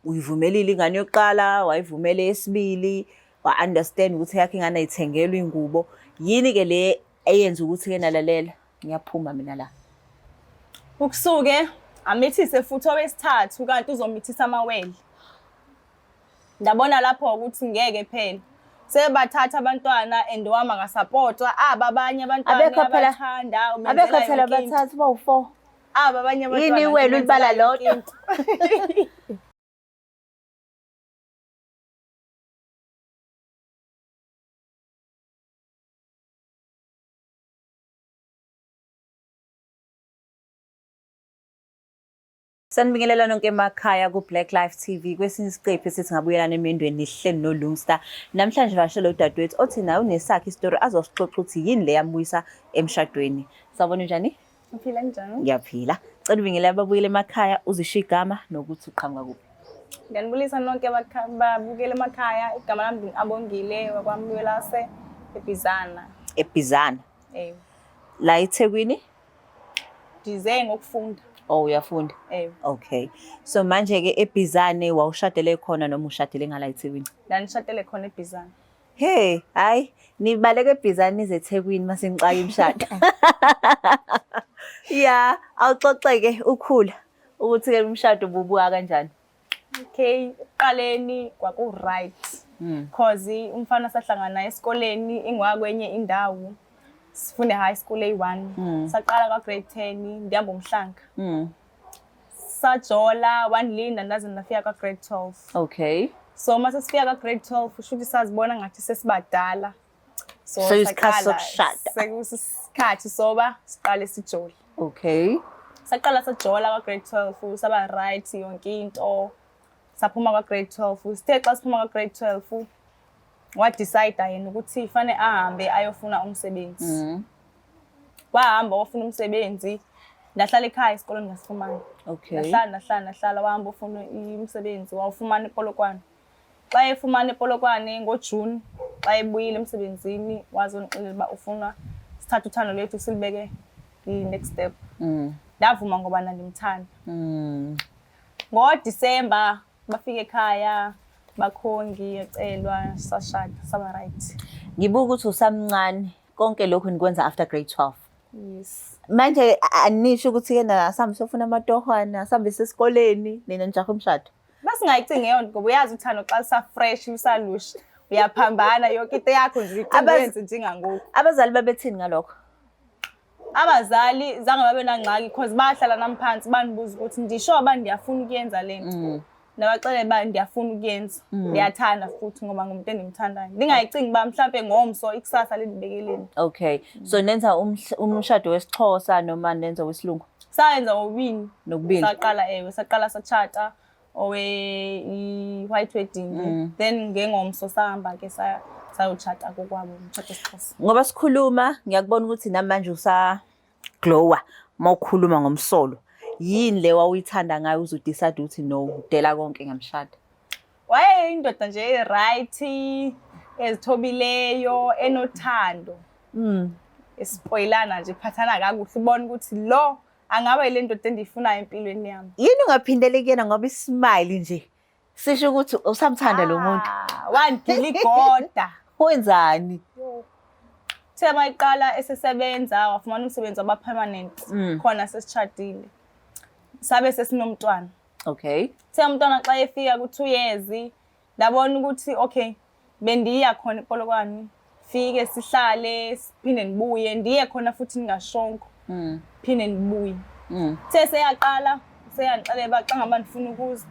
uyivumelile ingane yokuqala, wayivumela eyesibili, wa-understand ukuthi yakhe ingane ayithengelwe ingubo. Yini-ke le eyenza ukuthi-ke nalalela? Ngiyaphuma mina la. Ukusuke amithise futhi owesithathu kanti uzomithisa amawele. Ndabona lapho ukuthi ngeke phela. Sebathatha abantwana and wama ngasupportwa abanye abantwana abathanda abekho phela abathathu bawu4 abanye abantwana yini wena ulibala lodwa. Sanibingelela nonke emakhaya ku-Black Life TV kwesinye isiqephu esithi ngabuyelana emendweni nihleli noLungstar. Namhlanje vashela udadewethu othi naye unesakhe isitori azosixoxa ukuthi yini le yambuyisa emshadweni. Sawubona njani? Uphila njani? Ngiyaphila. Cela ubingelela ababuyele emakhaya uzisho igama nokuthi uqhamuka kuphi. Ngiyanibulisa nonke ababukele emakhaya. Igama lami Abongile wakwamukela eBizana. eBizana. La eThekwini? Ndize ngokufunda. Oh, uyafunda? Okay. So manje-ke eBizane wawushadele khona noma ushadele ngala eThekwini? Ndanishadele khona eBizana. Hey, hayi, nibaleke eBizane nize eThekwini mase ngixaka imshado. Yeah, awuxoxeke ukhula ukuthi-ke umshado ububuka kanjani? Okay, eqaleni kwaku right. Cause umfana sahlangana naye esikoleni ingwakwenye indawo. Sifunde high school A1. Saqala kwa grade 10 ndihamba umhlanga. Sajola wanlinda ndaze ndafika kwa grade 12. Okay. So mase sifika kwa grade 12 ushuthi sazibona ngathi sesibadala. So isikhathi sokushada. Sekusikhathi soba siqale sijola. Okay. Saqala sajola kwa grade 12 saba right yonke into. Saphuma kwa grade 12. Sithe xa siphuma kwa grade 12 wadecide yena ukuthi fanele ahambe ayofuna umsebenzi. Wahamba wafuna umsebenzi ndahlala ekhaya esikoleni ngasifumana. Okay. Ndahlala wahamba ufuna umsebenzi wawufumana ePolokwane. Xa efumana ePolokwane ngoJune xa ebuyile emsebenzini wazonixelela uba ufuna sithatha uthando lethu silibeke next step. Ndavuma ngoba ndimthanda. NgoDisemba bafika ekhaya bakhongi yacelwa sashada saba right. Ngibuka ukuthi usamncane konke lokho nikwenza after grade 12. Yes. Manje anisho ukuthi-ke nasambe sofuna amatohwana asambe sesikoleni nina nijahe umshado. Basingayicingi yonke ngoba uyazi uthando xa lusafresh lusalusha uyaphambana yonke into yakho nje icingenze njengangoku. Abazali babethini ngalokho? Abazali zange babe nangxaki because bahlala nami phansi banibuza ukuthi ndisho ndiyafuna ukuyenza lento. Nabaxele ba ndiyafuna ukuyenza. Ndiyathanda futhi ngoba ngumuntu endimthandayo. Ndingayicingi ba mhlambe ngomso ikusasa lendibekeleni. Okay. So nenza umshado wesiXhosa noma nenza wesilungu? Sayenza wobini. Nokubili. Saqala sachata white wedding. Then ngengomso sahamba ke sayochata kokwabo umshado wesiXhosa. Ngoba sikhuluma ngiyakubona ukuthi namanje glower mawukhuluma ngomsolo. Yini le wawuyithanda ngayo uzudecide ukuthi no udela konke ngamshado? Waye indoda nje right ezithobileyo enothando. Espoilana nje phathana kakuhle ubona ukuthi lo angaba ile ndoda endiyifunayo empilweni yami. Yini ungaphindele kuyena ngoba ismile nje sisho ukuthi usamthanda lo muntu? Wangiligoda. Wenzani? Thema iqala esesebenza wafumana umsebenzi waba permanent khona sesichadile. Sabe sesinomntwana. Okay. Thema umntwana xa efika ku2 years ndabona ukuthi okay bendiya khona ePolokwane fike sihlale siphinde nibuye ndiye khona futhi ningashonko. Phinde nibuye. Seyaqala seyanixelela xa ngaba ndifuna ukuza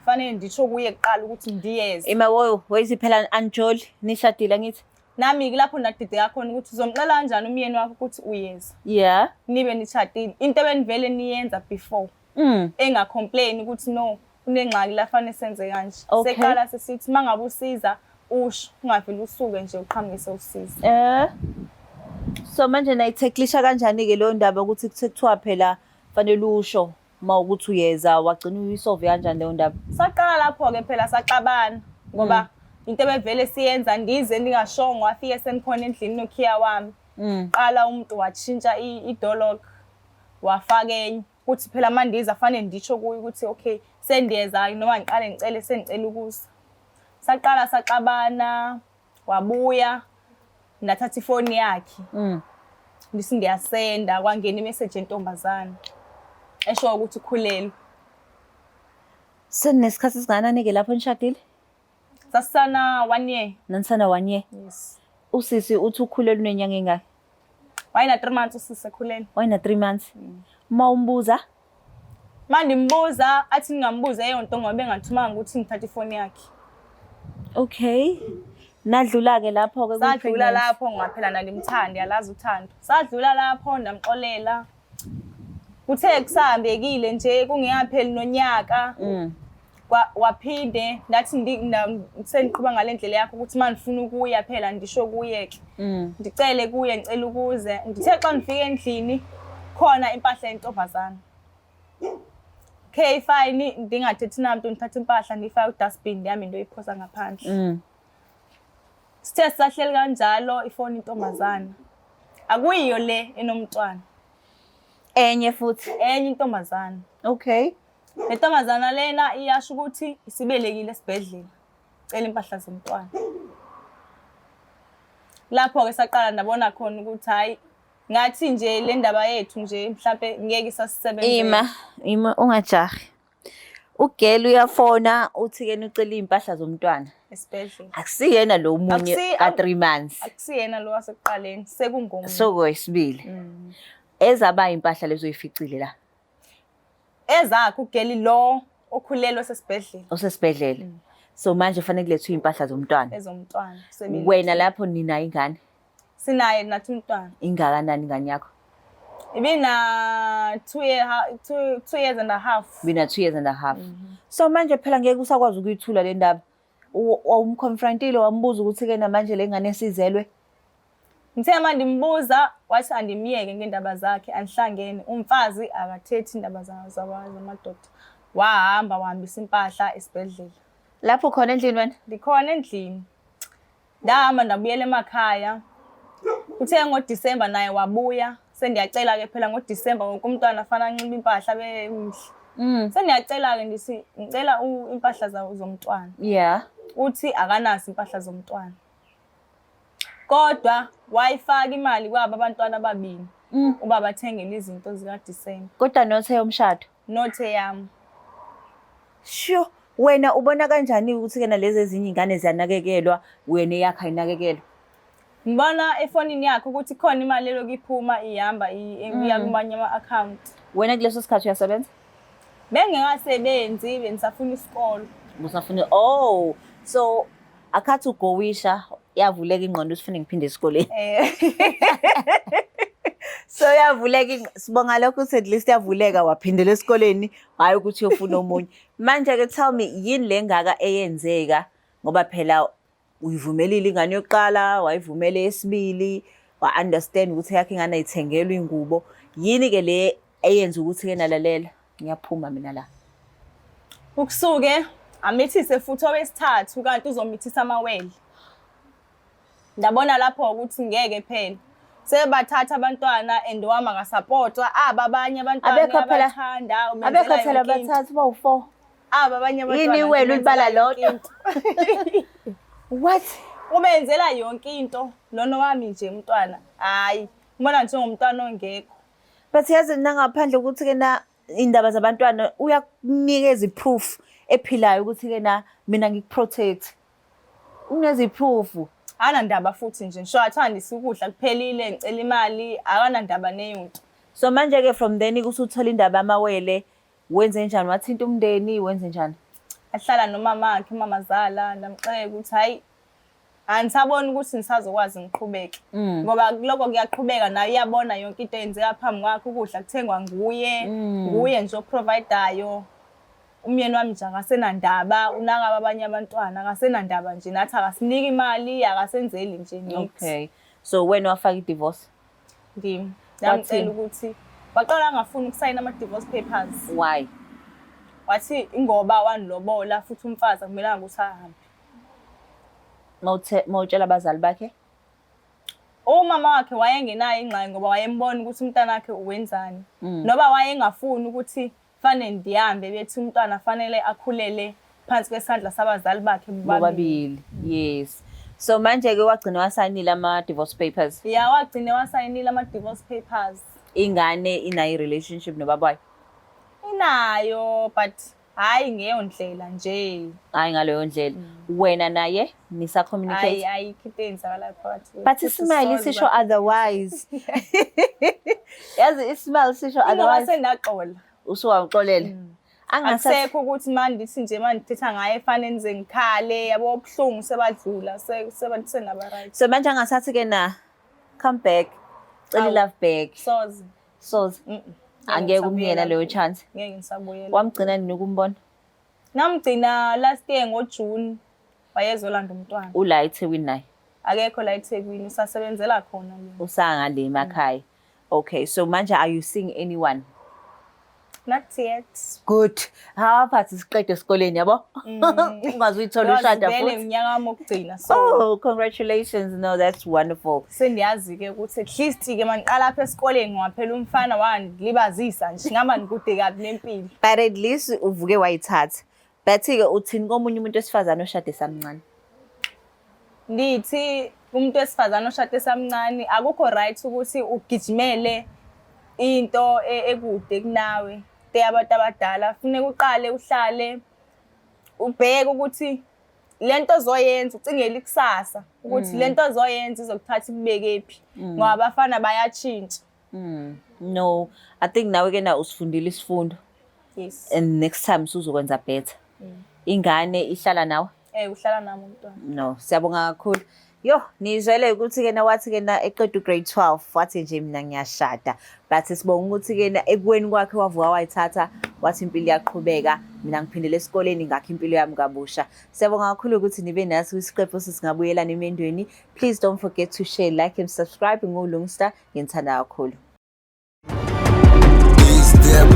fanele nditsho kuye kuqala ukuthi ndiyeze. Wo wezi phela Anjoli nishadile ngithi? Nami lapho ndadideka khona ukuthi uzomxela kanjani umyeni wakho ukuthi uyeza. Yeah. Nibe nishadile. Into benivele niyenza before. Engacomplain ukuthi no kunengxaki la fanele senze kanje. Seqala sesithi mangabe usiza usho ungaveli usuke nje uqhamukise usiza. So manje nayitheklisha kanjani ke lo ndaba ukuthi kuthiwa phela fanele usho mawukuthi uyeza wagcina uyisolve kanjani leyo ndaba? Saqala lapho ke phela saxabana ngoba into ebevele siyenza ndize ndingashongo wafike senikhona endlini nokhiya wami. Qala umuntu watshintsha idolog wafaka enye ukuthi phela mandiza fanele nditsho kuye ukuthi okay sendiyeza noma ngiqale ngicele sengicela ukusa. Saqala saxabana, wabuya, ndathatha ifoni yakhe. Ngithi ngiyasenda, kwangena imessage yentombazane esho ukuthi ukhulelwe. Seninesikhathi esingakanani-ke lapho nishadile? Sasisana 1 year. Nanisana 1 year? Yes. Usisi uthi ukhulelwe unenyanga engaki? Wayena 3 months usisi ekhulelwe. Wayena 3 months? Uma umbuza? Manje ngimbuza, athi ngingambuza eyonto ngoba bengathumanga ukuthi ngithathe ifoni yakhe. Okay. Nadlula-ke lapho-ke Sadlula lapho ngaphela nalimthandi, yalazi uthando. Sadlula lapho ndamxolela. Kuthe kusahambekile nje kungeyapheli nonyaka. Waphinde ndathi sengiqhuba ngale ndlela yakho ukuthi mandifuna ukuya phela ndisho kuye-ke. Ndicele kuye ngicela ukuze. Ngithe xa ngifika endlini khona impahla yentombazana. Okay fine, ndingathethi namuntu ngithatha impahla ndiyifaka ku-dustbin yami ndoyiphosa ngaphandle. Sithe sisahleli kanjalo ifoni intombazana. Akuyiyo le enomntwana. Enye futhi? Enye intombazana. Okay. Le ntombazana lena iyasho ukuthi isibelekile esibhedlela. Cela impahla zomntwana. Lapho-ke saqala ndabona khona ukuthi hayi ngathi nje le ndaba yethu nje mhlambe ngeke isasisebenzele. Ima ungajahi. Ugel uyafona uthi-ke ucela iy'mpahla zomntwana Esibhedlela. akusiyena lo munye ka-3 months. Akusiyena lo wasekuqaleni, sekungomunye. Sokwesibili. Ezaba impahla lezo yificile la. Ezakhe ugeli lo okhulelwe sesibhedlela. Osesibhedlela. So manje fanele kulethwe impahla zomntwana. Ezomntwana. Wena lapho nina ingane? Sinaye nathi umntwana. Ingakanani ingane yakho? Ibina 2 years and a half. Bina 2 years and a half. So manje phela ngeke usakwazi ukuyithula le ndaba. Wawumconfrontile wambuza ukuthi-ke namanje le ngane esizelwe? Ngithe manje ndimbuza wathi andimyeke ngendaba zakhe anihlangene. Umfazi akathethi indaba zamadoda. Wahambisa impahla esibhedlela. Lapho khona endlini wena? Ndikhona endlini. Ndahamba ndabuyela emakhaya. Kuthe ngoDisemba naye wabuya. Sendiyacela-ke phela ngoDisemba wonke umntwana afana anxibe impahla bemhle. Sendiyacela-ke ndithi ngicela impahla zomntwana. Yeah. Uthi akanazi impahla zomntwana. Kodwa wayifaka imali kwaba abantwana ababini. Uba bathengele izinto zikaDisemba. Kodwa nothe yomshado? Nothe yami. Sure. Wena ubona kanjani ukuthi-ke nalezi ezinye iy'ngane ziyanakekelwa wena eyakho ayinakekelwa? Ngibona efonini yakho ukuthi khona imali eloku iphuma ihamba iya kumanye ama-account. Wena kuleso sikhathi uyasebenza? Bengingakasebenzi bengisafuna isikolo. Busafuna so akhathi ugowisha yavuleka ingqondo usifune ngiphinde esikoleni. So yavuleka sibonga lokho ukuthi at least yavuleka waphindela esikoleni hayi ukuthi uyofuna omunye. Manje-ke tell me yini le ngaka eyenzeka ngoba phela uyivumelile ingane yokuqala wayivumele esibili wa-understand ukuthi yakhe ingane ayithengelwe ingubo. Yini-ke le eyenza ukuthi-ke nalalela ngiyaphuma mina la? Ukusuke amithise futhi owesithathu kanti uzomithisa amawele. Ndabona lapho ukuthi ngeke phela. Sebathatha abantwana and wama ngasupportwa abanye abantwana abathanda abekho phela bathathu bawu4 abanye abantwana yini wena ulibala lodwa. What? Ubenzela yonke into lona wami nje umntwana hayi ubona njengomntwana ongekho. But yazi nangaphandle ukuthi-ke na indaba zabantwana uyakunikeza iproof ephilayo ukuthi-ke na mina ngikuprotect. Unezi iproof. Anandaba futhi nje ngisho athandisa ukudla kuphelile ngicela imali akanandaba neyonto. So manje-ke from then usuthola indaba amawele wenze njani wathinta umndeni wenze njani? Ahlala nomama wakhe umamazala ndamxeka ukuthi hayi anisabona ukuthi nisazokwazi ngiqhubeke ngoba lokho kuyaqhubeka naye uyabona yonke into eyenzeka phambi kwakhe ukudla kuthengwa nguye nje oprovidayo. Umyeni wami nje akasenandaba unaka abanye abantwana akasenandaba nje nathi akasiniki imali akasenzeli nje nithi. Okay. So wena wafaka i-divorce? Ngimi ndamcela ukuthi waqala angafuni ukusayina ama-divorce papers. Why? Wathi ingoba wanilobola futhi umfazi akumelanga ukuthi ahambe. Mawutshela abazali bakhe? Umama wakhe wayengenayo ingxaki ngoba wayembona ukuthi umntana wakhe uwenzani. Noba wayengafuni ukuthi fanele ndihambe bethi umntwana fanele akhulele phansi kwesandla sabazali bakhe bobabili. Yes. So manje-ke wagcina wasayinile ama-divorce papers. Ya wagcine wasayinile ama-divorce papers. Ingane inayo i-relationship nobaba wayo? Inayo, but hhayi ngeyo ndlela nje. Hhayi ngaleyo ndlela. Wena naye nisa-communicate? Ayikho into eyenzakalayo phakathi kwethu. But isimile sisho otherwise. Yazi isimile sisho otherwise. Sendaxola. Usuwamxolela? Akusekho ukuthi manje ndithi nje manje ndithetha ngaye efanele nize ngikhale yabo ubuhlungu sebadlula senaba right. So manje angasathi-ke na come back, cela love back. Soze. Angeke umyena leyo chance. Ngeke ngisabuyela. Wamgcina nini ukumbona? Namgcina last year ngoJune wayezolanda umntwana. Ula eThekwini naye? Akekho la eThekwini, usasebenzela khona yena. Usangale emakhaya. Okay, so manje are you seeing anyone? Not yet. Good. Hawaphathi isiqede esikoleni yabo? Ungaze uyithola ushada futhi. Vele unyaka wami wokugcina. Oh, congratulations. No, that's wonderful. Sendiyazi-ke ukuthi at least-ke mangiqala lapha esikoleni ngaphela umfana wangilibazisa nje ngama nikude kabi nempilo. But at least uvuke wayithatha. Bathi-ke uthini komunye umuntu wesifazane oshade samncane? Ndithi umuntu wesifazane oshade samncane akukho right ukuthi ugijimele into ekude kunawe. Abantu abadala kufanele uqale uhlale ubheke ukuthi lento ozoyenza ucingele ikusasa ukuthi lento ozoyenza izokuthatha ikubekephi ngoba abafana bayatshintsha. No, I think nawe-ke na usifundile isifundo. Yes. And next time usuzokwenza better. Ingane ihlala nawe? Uhlala nami umntwana. No, siyabonga kakhulu. Yo, nizwele ukuthi-ke na wathi-ke na eqeda ugrade 12 wathi nje mina ngiyashada. But sibonga ukuthi-ke na ekweni kwakhe wavuka wayithatha wathi impilo iyaqhubeka, mina ngiphindele esikoleni ngakho impilo yami kabusha. Siyabonga kakhulu ukuthi nibe nathi kwisiqephu singabuyelana emendweni. Please don't forget to share, like and subscribe. NguLungstar, ngiyithanda kakhulu. Is there